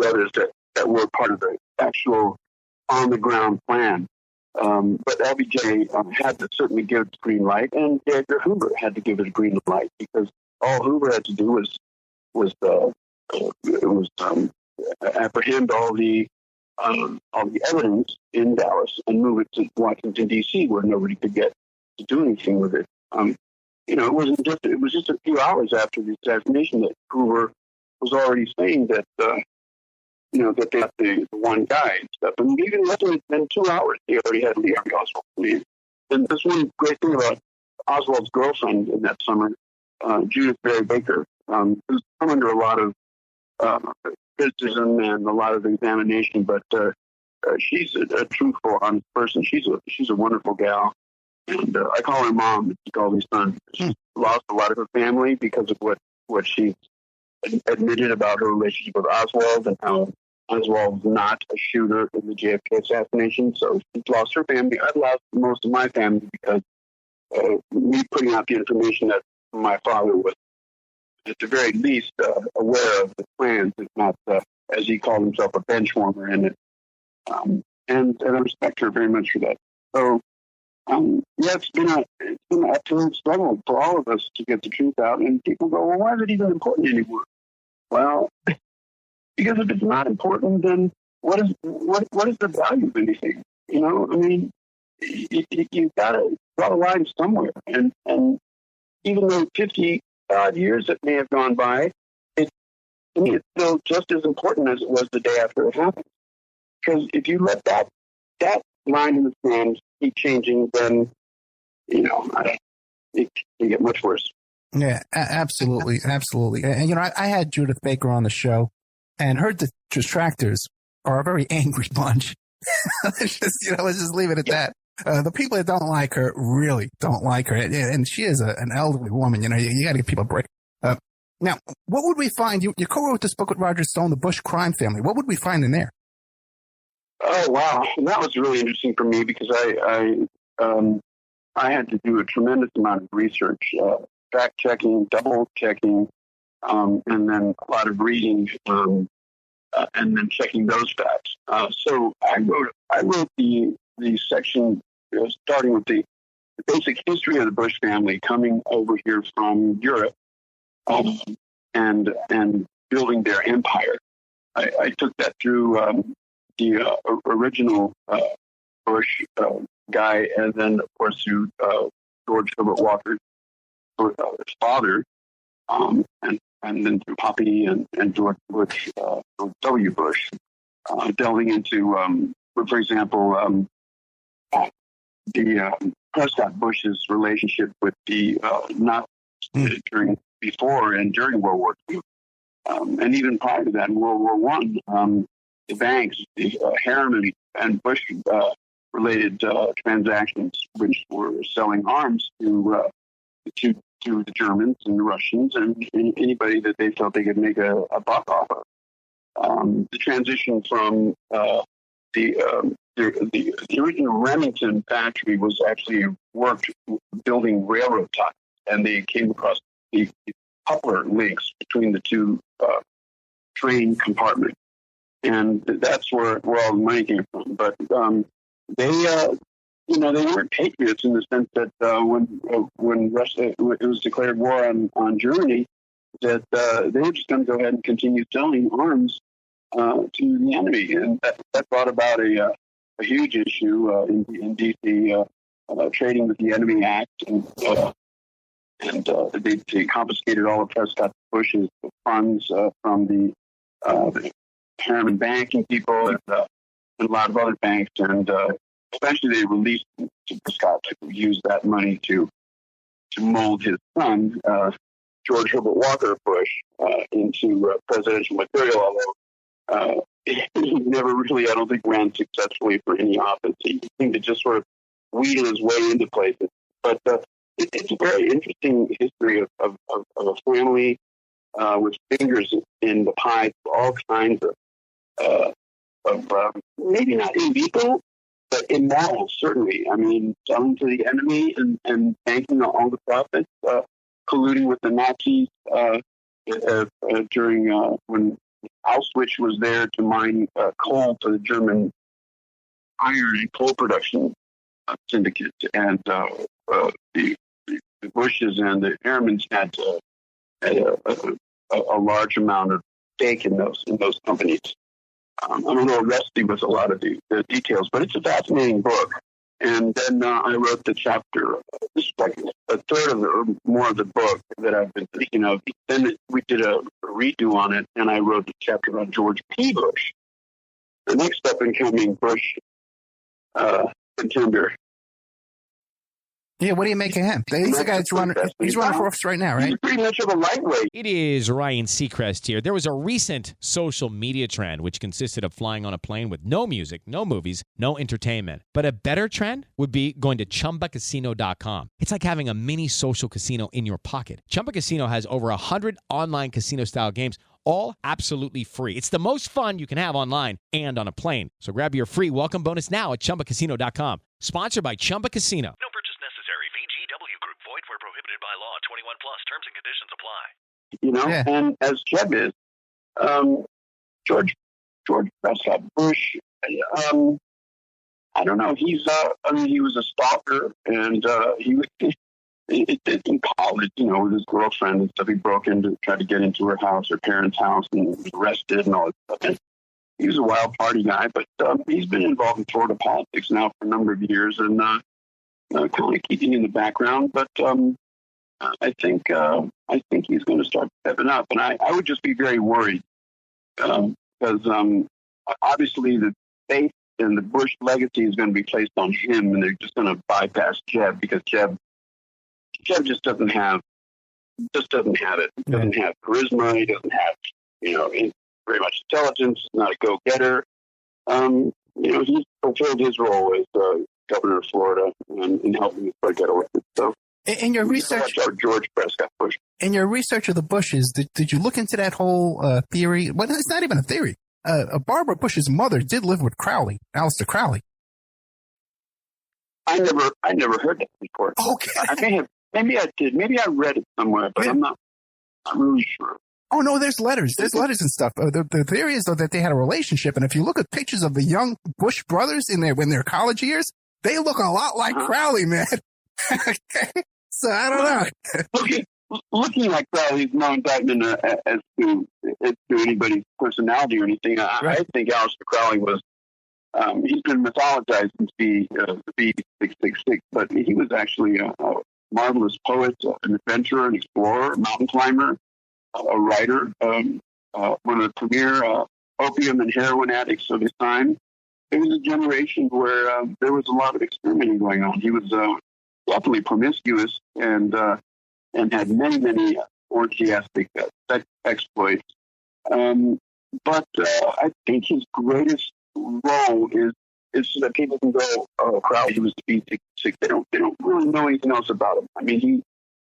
others that were part of the actual on-the-ground plan. But LBJ had to certainly give it the green light, and J. Edgar Hoover had to give it a green light, because all Hoover had to do was apprehend all the evidence in Dallas and move it to Washington, D.C., where nobody could get to do anything with it. It was just a few hours after the assassination that Hoover was already saying that that they had the one guy and stuff. And even less than 2 hours, they already had Lee Harvey Oswald leave. And that's one great thing about Oswald's girlfriend in that summer, Judith Barry Baker, who's come under a lot of criticism and a lot of examination, but she's a truthful, honest person. She's a wonderful gal. And I call her mom, but she calls me son. She's lost a lot of her family because of what she admitted about her relationship with Oswald and how Oswald was not a shooter in the JFK assassination. So she's lost her family. I've lost most of my family because me putting out the information that my father was, at the very least, aware of the plans, if not, as he called himself, a bench warmer in it. And I respect her very much for that. So, it's been an uphill struggle for all of us to get the truth out. And people go, well, why is it even important anymore? Well, because if it's not important, then what is the value of anything? I mean, you've got to draw a line somewhere. And even though 50 odd years that may have gone by, to me, it's still just as important as it was the day after it happened. Because if you let that line in the sand keep changing, then it can get much worse. Yeah, absolutely, absolutely. And I had Judith Baker on the show, and her detractors are a very angry bunch. let's just leave it at that. The people that don't like her really don't like her, and she is an elderly woman. You got to give people a break. Now, what would we find? You co-wrote this book with Roger Stone, The Bush Crime Family. What would we find in there? Oh, wow. That was really interesting for me because I had to do a tremendous amount of research, fact-checking, double-checking, and then a lot of reading, and then checking those facts. So I wrote the section starting with the basic history of the Bush family coming over here from Europe and building their empire. I took that through the original Bush guy, and then, of course, through George Herbert Walker's father, and then through Poppy and George W. Bush, delving into, for example, the Prescott Bush's relationship with the Nazis before and during World War II, and even prior to that in World War I. The banks, the Harriman and Bush related transactions, which were selling arms to the Germans and the Russians and anybody that they felt they could make a buck off of. The transition from the original Remington factory was actually worked building railroad ties, and they came across the coupler links between the two train compartments. And that's where all the money came from. But they weren't patriots in the sense that when Russia, it was declared war on Germany, that they were just going to go ahead and continue selling arms to the enemy, and that brought about a huge issue in D.C. Trading with the Enemy Act, and they confiscated all of Prescott Bush's funds from the Harriman banking people and a lot of other banks, and eventually they released to Prescott to use that money to mold his son, George Herbert Walker Bush, into presidential material, although he never really, I don't think, ran successfully for any office. He seemed to just sort of wheedle his way into places. But it's a very interesting history of a family with fingers in the pie for all kinds of maybe not illegal, but immoral, certainly. I mean, selling to the enemy and banking all the profits, colluding with the Nazis during when Auschwitz was there to mine coal for the German iron and coal production syndicate, and the Bushes and the Harrimans had a large amount of stake in those companies. I'm a little rusty with a lot of the details, but it's a fascinating book. And then I wrote the chapter, this is like a third of or more of the book that I've been thinking of. Then we did a redo on it, and I wrote the chapter on George P. Bush, the next up-and-coming Bush contender. Yeah, what do you make of him? He's the guy that's running. He's running for office right now, right? He's pretty much of a lightweight. It is Ryan Seacrest here. There was a recent social media trend which consisted of flying on a plane with no music, no movies, no entertainment. But a better trend would be going to ChumbaCasino.com. It's like having a mini social casino in your pocket. Chumba Casino has over 100 online casino-style games, all absolutely free. It's the most fun you can have online and on a plane. So grab your free welcome bonus now at ChumbaCasino.com. Sponsored by Chumba Casino. No purchase necessary. VGW Group. Void where prohibited by law. 21 plus. Terms and conditions apply. You know, and as Jeb is, George Prescott Bush, I don't know. He's, he was a stalker, and in college, with his girlfriend and stuff, he broke into, tried to get into her house, her parents' house, and was arrested and all that stuff. And he was a wild party guy, but he's been involved in Florida politics now for a number of years, and kind of keeping in the background. But I think he's going to start stepping up, and I would just be very worried because obviously the faith and the Bush legacy is going to be placed on him, and they're just going to bypass Jeb because Jeb just doesn't have it. He doesn't have charisma. He doesn't have very much intelligence. Not a go-getter. He's fulfilled his role as governor of Florida and helping Florida get elected. So, in your research, George Prescott Bush. In your research of the Bushes, did you look into that whole theory? Well, it's not even a theory. Barbara Bush's mother did live with Crowley, Aleister Crowley. I never heard that before. Okay. Maybe I did. Maybe I read it somewhere, but I'm not really sure. Oh, no, there's letters. There's letters and stuff. The theory is, though, that they had a relationship, and if you look at pictures of the young Bush brothers in their college years, they look a lot like Crowley, man. So I don't know. Looking like Crowley is no indictment as to anybody's personality or anything. Right. I think Aleister Crowley was, he's been mythologized as the B666, but he was actually a marvelous poet, an adventurer, an explorer, a mountain climber, a writer, one of the premier opium and heroin addicts of his time. There was a generation where there was a lot of experimenting going on. He was definitely promiscuous and had many orgiastic sex exploits. But I think his greatest role is so that people can go, "Oh, Crowley, he was the B666." They don't really know anything else about him. I mean,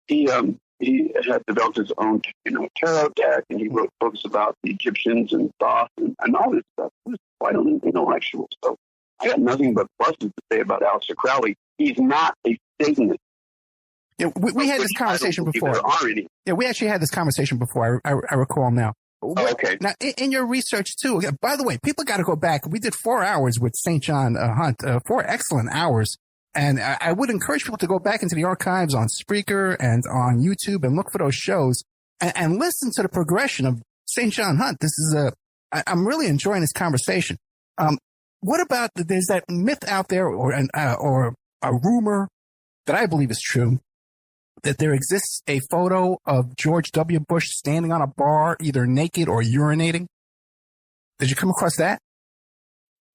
he had developed his own, tarot deck, and he wrote books about the Egyptians and Thoth and all this stuff. He was quite an intellectual. So I got nothing but pluses to say about Aleister Crowley. He's not a Satanist. Yeah, we had this conversation before. There are any. Yeah, we actually had this conversation before. I recall now. Okay. Now, in your research, too, by the way, people got to go back. We did 4 hours with St. John Hunt, 4 excellent hours. And I would encourage people to go back into the archives on Spreaker and on YouTube and look for those shows and listen to the progression of St. John Hunt. This is I'm really enjoying this conversation. What about there's that myth out there or a rumor that I believe is true that there exists a photo of George W. Bush standing on a bar, either naked or urinating. Did you come across that?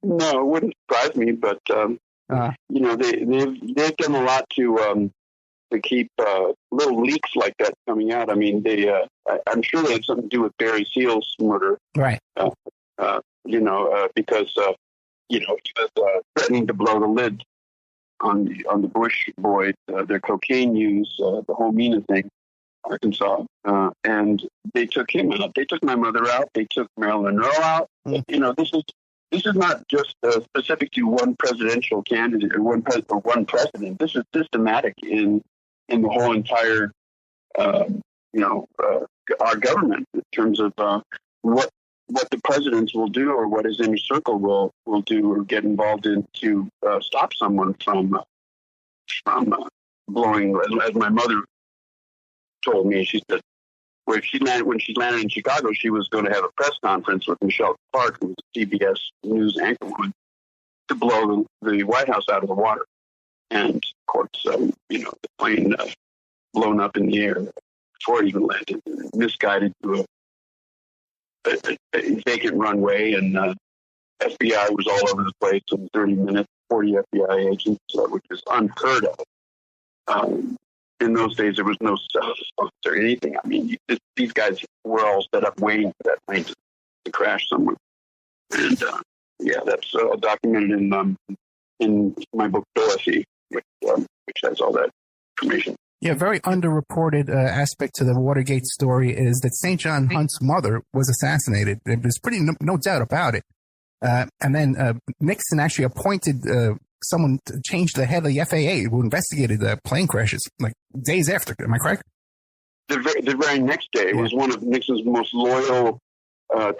No, it wouldn't surprise me, but they've done a lot to keep little leaks like that coming out. I mean, I'm sure they had something to do with Barry Seal's murder, right? Because he was threatening to blow the lid on the Bush boys, their cocaine use, the whole Mina thing, Arkansas, and they took him out. They took my mother out. They took Marilyn Monroe out. This is not just specific to one presidential candidate or one president. This is systematic in the whole entire, our government in terms of what the presidents will do or what his inner circle will do or get involved in to stop someone from blowing. As my mother told me, she said, when she landed in Chicago, she was going to have a press conference with Michelle Clark, who was a CBS News anchorwoman, to blow the White House out of the water. And of course, the plane blown up in the air before it even landed, misguided to a vacant runway, and FBI was all over the place in 30 minutes, 40 FBI agents, which is unheard of. In those days, there was no cell phones or anything. I mean, these guys were all set up waiting for that plane to crash somewhere. And that's documented in my book Dorothy, which has all that information. Yeah, very underreported aspect to the Watergate story is that St. John Hunt's mother was assassinated. There's pretty no doubt about it. And then Nixon actually appointed someone to change the head of the FAA who investigated the plane crashes, like days after. Am I correct? The very next day, it was one of Nixon's most loyal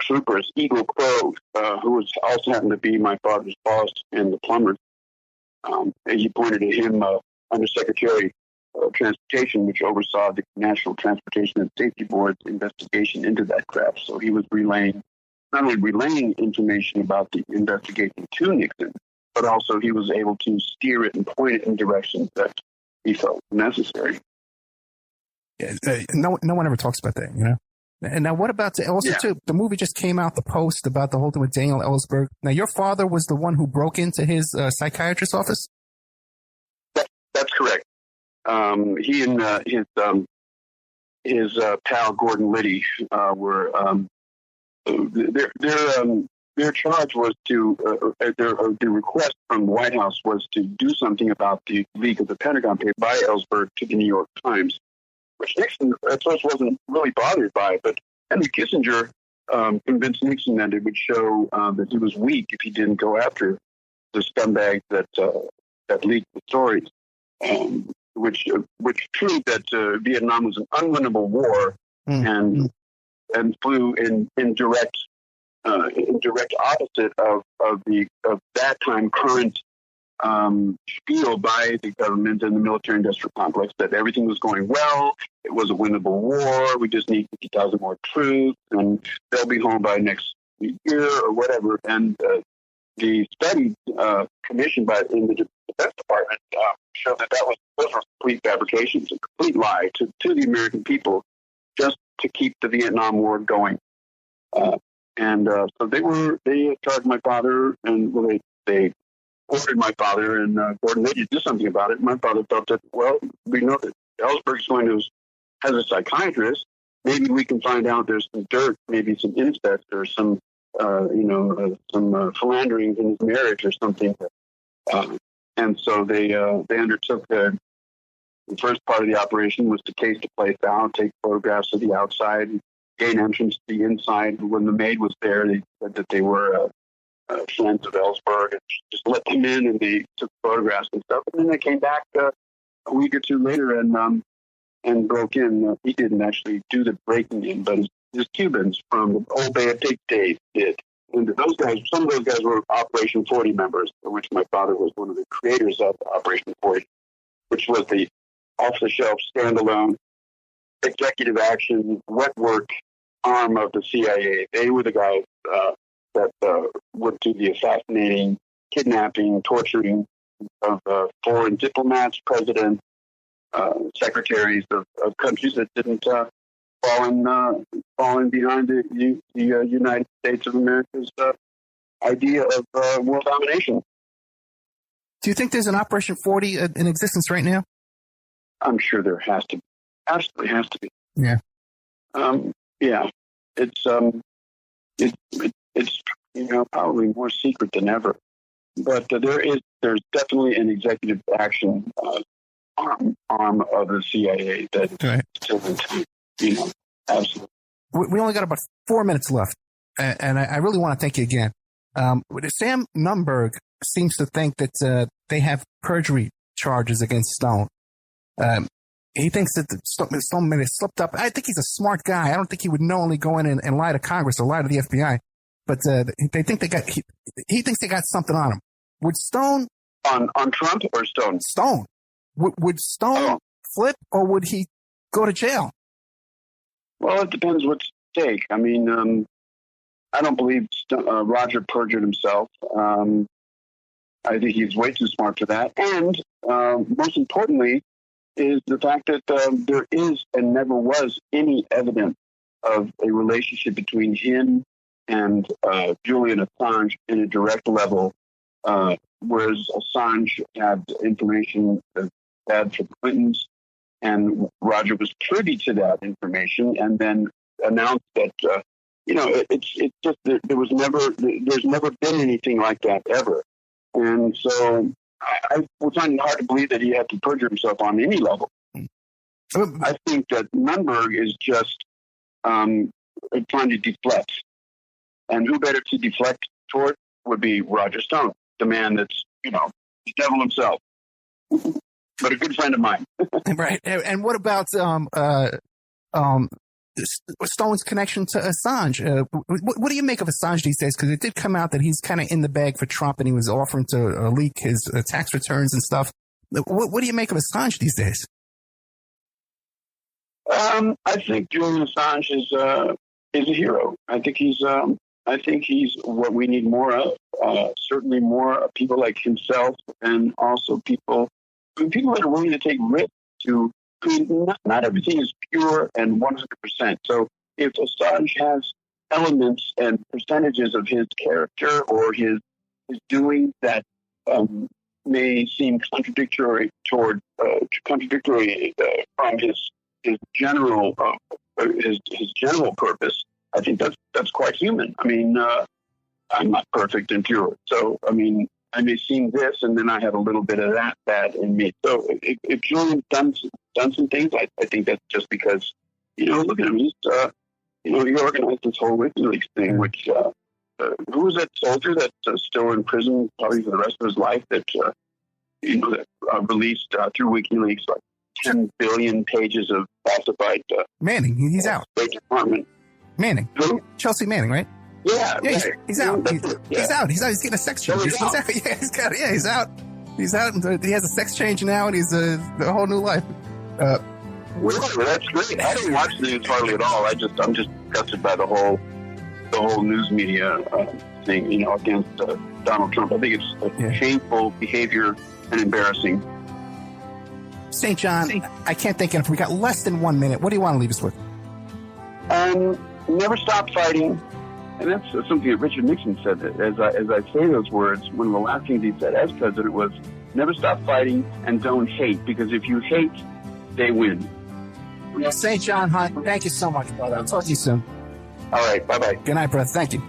troopers, Eagle Crow, who was also happened to be my father's boss in the plumbers. And he appointed him Undersecretary of Transportation, which oversaw the National Transportation and Safety Board's investigation into that crash. So he was not only relaying information about the investigation to Nixon, but also he was able to steer it and point it in directions that he felt necessary. Yeah, no one ever talks about that, you know. And now, what about too? The movie just came out, The Post, about the whole thing with Daniel Ellsberg. Now, your father was the one who broke into his psychiatrist's office. That's correct. He and his pal Gordon Liddy were their charge was the request from the White House was to do something about the leak of the Pentagon paper by Ellsberg to the New York Times, which Nixon at first wasn't really bothered by, but Henry Kissinger convinced Nixon that it would show that he was weak if he didn't go after the scumbags that leaked the stories, which proved that Vietnam was an unwinnable war and flew in direct opposite of that time current spiel by the government and the military-industrial complex that everything was going well. It was a winnable war. We just need 50,000 more troops, and they'll be home by next year or whatever. And the studies commissioned in the Defense Department showed that those were complete fabrications, a complete lie to the American people, just to keep the Vietnam War going. So they charged my father, and they ordered my father and Gordon Liddy to do something about it. My father thought that, well, we know that Ellsberg's has a psychiatrist. Maybe we can find out there's some dirt, maybe some incest or some philandering in his marriage or something. And so they undertook the first part of the operation was to case the place out, take photographs of the outside, gain entrance to the inside. When the maid was there, they said that they were friends of Ellsberg and just let them in, and they took photographs and stuff. And then they came back a week or two later and broke in. He didn't actually do the breaking in, but his Cubans from the old Bay of Pigs days did. And those guys, some of those guys were Operation 40 members, of which my father was one of the creators of Operation 40, which was the off-the-shelf, standalone, executive action, wet work arm of the CIA. They were the guys that would do the assassinating, kidnapping, torturing foreign diplomats, presidents, secretaries of countries that didn't fall in behind the United States of America's idea of world domination. Do you think there's an Operation 40 in existence right now? I'm sure there has to be. Absolutely has to be. Yeah. Yeah. It's probably more secret than ever. But there's definitely an executive action arm of the CIA that is still intact. Absolutely. We only got about 4 minutes left, and I really want to thank you again. Sam Nunberg seems to think that they have perjury charges against Stone. He thinks that Stone may have slipped up. I think he's a smart guy. I don't think he would knowingly go in and lie to Congress or lie to the FBI. But they think he thinks they got something on him. Would Stone on Trump or Stone? Stone. Would Stone flip, or would he go to jail? Well, it depends what's at stake. I mean, I don't believe Roger perjured himself. I think he's way too smart for that. And most importantly is the fact that there is and never was any evidence of a relationship between him and Julian Assange in a direct level, whereas Assange had information bad for the Clintons, and Roger was privy to that information and then announced that, it's just that there's never been anything like that ever. And so I would find it hard to believe that he had to perjure himself on any level. I think that Nunberg is just trying to deflect. And who better to deflect toward would be Roger Stone, the man that's, the devil himself. But a good friend of mine. Right. And what about Stone's connection to Assange? What do you make of Assange these days? Because it did come out that he's kind of in the bag for Trump, and he was offering to leak his tax returns and stuff. What do you make of Assange these days? I think Julian Assange is a hero. I think he's what we need more of. Certainly more people like himself, and also people that are willing to take risks to. Not everything is pure and 100%. So if Assange has elements and percentages of his character or his doing that may seem contradictory from his general purpose, I think that's quite human. I mean, I'm not perfect and pure, so I mean, I may seem this, and then I have a little bit of that bad in me. So if Julian's done some things, I think that's just because, look at him. He's, he organized this whole WikiLeaks thing, which, who was that soldier that's still in prison probably for the rest of his life that released through WikiLeaks like 10 billion pages of classified. Manning, he's out. State Department. Manning. Who? Chelsea Manning, right? Yeah, he's out. He's out. He's getting a sex change. He's out. Yeah, he's out. He's out. And he has a sex change now, and he's a whole new life. That's great. I didn't watch the news hardly at all. I'm just disgusted by the whole news media thing, against Donald Trump. I think it's shameful behavior and embarrassing. St. John, I can't think enough. We got less than 1 minute. What do you want to leave us with? Never stop fighting. And that's something that Richard Nixon said. As I say those words, one of the last things he said as president was, never stop fighting and don't hate, because if you hate, they win. St. John Hunt, thank you so much, brother. I'll talk to you soon. All right. Bye-bye. Good night, brother. Thank you.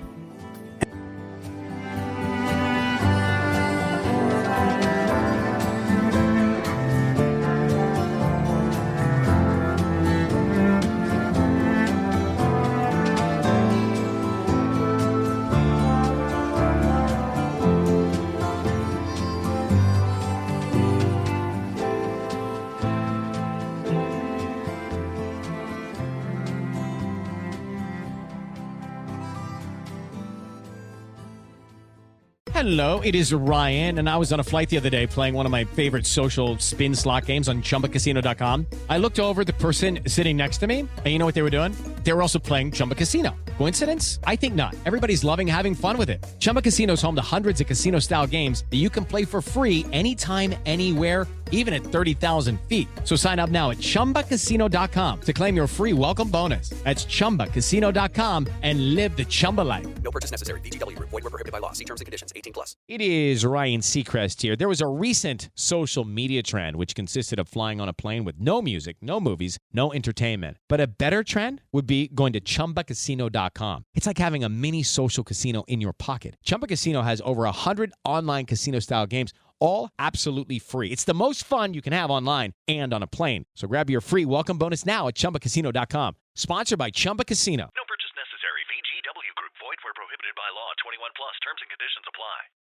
Hello, it is Ryan, and I was on a flight the other day playing one of my favorite social spin slot games on ChumbaCasino.com. I looked over at the person sitting next to me, and you know what they were doing? They were also playing Chumba Casino. Coincidence? I think not. Everybody's loving having fun with it. Chumba Casino is home to hundreds of casino-style games that you can play for free anytime, anywhere, even at 30,000 feet. So sign up now at ChumbaCasino.com to claim your free welcome bonus. That's ChumbaCasino.com and live the Chumba life. No purchase necessary. VGW Group. Void where prohibited by law. See terms and conditions. 18+. It is Ryan Seacrest here. There was a recent social media trend which consisted of flying on a plane with no music, no movies, no entertainment. But a better trend would be going to ChumbaCasino.com. It's like having a mini social casino in your pocket. Chumba Casino has over 100 online casino-style games, all absolutely free. It's the most fun you can have online and on a plane. So grab your free welcome bonus now at ChumbaCasino.com. Sponsored by Chumba Casino. No purchase necessary. VGW Group. Void where prohibited by law. 21+. Terms and conditions apply.